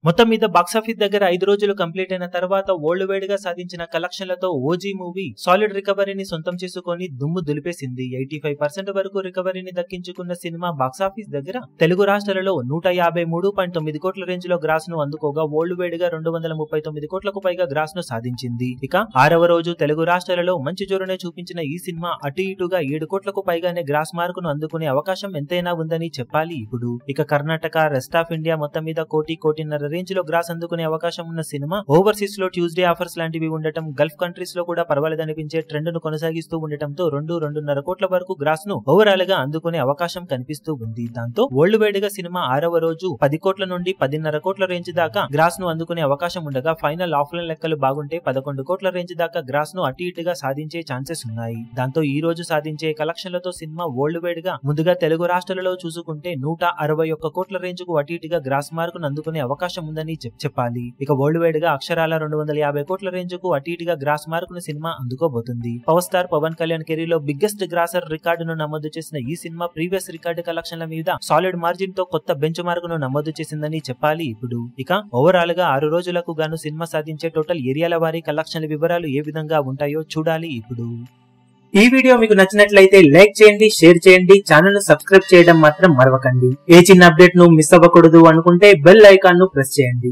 మొత్తం మీద బాక్సాఫీస్ దగ్గర 5 రోజులు కంప్లీట్ అయిన తర్వాత వరల్డ్ వైడ్ గా సాధించిన కలెక్షన్లతో ఓజీ మూవీ సాలిడ్ రికవరీని సొంతం చేసుకొని దుమ్ము దులిపేసింది. 85% వరకు రికవరీని దక్కించుకున్న సినిమా బాక్సాఫీస్ దగ్గర తెలుగు రాష్ట్రాలలో 153.9 కోట్ల రేంజ్ లో గ్రాస్ ను అందుకోగా వరల్డ్ వైడ్ గా 239 కోట్లకు పైగా గ్రాస్ ను సాధించింది. ఇక 6వ రోజు తెలుగు రాష్ట్రాలలో మంచి జోరునే చూపించిన ఈ సినిమా అటు ఇటుగా 7 కోట్లకు పైగానే గ్రాస్ మార్క్ ను అందుకునే అవకాశం ఎంతైనా ఉందని చెప్పాలి. ఇప్పుడు ఇక కర్ణాటక, రెస్ట్ ఆఫ్ ఇండియా మొత్తం మీద కోటిన్నర రేంజ్ లో గ్రాస్ అందుకునే అవకాశం ఉన్న సినిమా ఓవర్సీస్ లో ట్యూస్డే ఆఫర్స్ లాంటివి ఉండటం, గల్ఫ్ కంట్రీస్ లో కూడా పర్వాలేదనిపించే ట్రెండ్ ను కొనసాగిస్తూ ఉండటంతో 2.5 కోట్ల వరకు గ్రాస్ ను ఓవరాల్ గా అందుకునే అవకాశం కనిపిస్తూ ఉంది. దాంతో వరల్డ్ వైడ్ గా సినిమా 6వ రోజు 10 కోట్ల నుండి 10.5 కోట్ల రేంజ్ దాకా గ్రాస్ ను అందుకునే అవకాశం ఉండగా ఫైనల్ ఆఫ్లైన్ లెక్కలు బాగుంటే 11 కోట్ల రేంజ్ దాకా గ్రాస్ ను అటు ఇటుగా సాధించే ఛాన్సెస్ ఉన్నాయి. దాంతో ఈ రోజు సాధించే కలెక్షన్లతో సినిమా వరల్డ్ వైడ్ గా ముందుగా తెలుగు రాష్ట్రాలలో చూసుకుంటే 161 కోట్ల రేంజ్ కు అటు ఇటుగా గ్రాస్ మార్క్ ను అందుకునే అవకాశం ఉందని చెప్పాలి. ఇక వరల్డ్ వైడ్ గా అక్షరాల 250 కోట్ల రేంజ్ కు అటు ఇటుగా గ్రాస్ మార్క్ ను సినిమా అందుకోబోతుంది. Power star Pawan Kalyan career biggest grosser రికార్డును నమోదు చేసిన ఈ సినిమా ప్రీవియస్ రికార్డు కలెక్షన్ల మీద సాలిడ్ మార్జిన్ తో కొత్త బెంచ్ మార్క్ ను నమోదు చేసిందని చెప్పాలి. ఇప్పుడు ఇక ఓవరాల్ గా 6 రోజులకు గాను సినిమా సాధించే టోటల్ ఏరియాల వారీ కలెక్షన్ల వివరాలు ఏ విధంగా ఉంటాయో చూడాలి. ఇప్పుడు ఈ వీడియో మీకు నచ్చినట్లయితే లైక్ చేయండి, షేర్ చేయండి, ఛానల్ ను సబ్స్క్రైబ్ చేయడం మాత్రం మరవకండి. ఏ చిన్న అప్డేట్ ను మిస్ అవ్వకూడదు అనుకుంటే బెల్ ఐకాన్ ను ప్రెస్ చేయండి.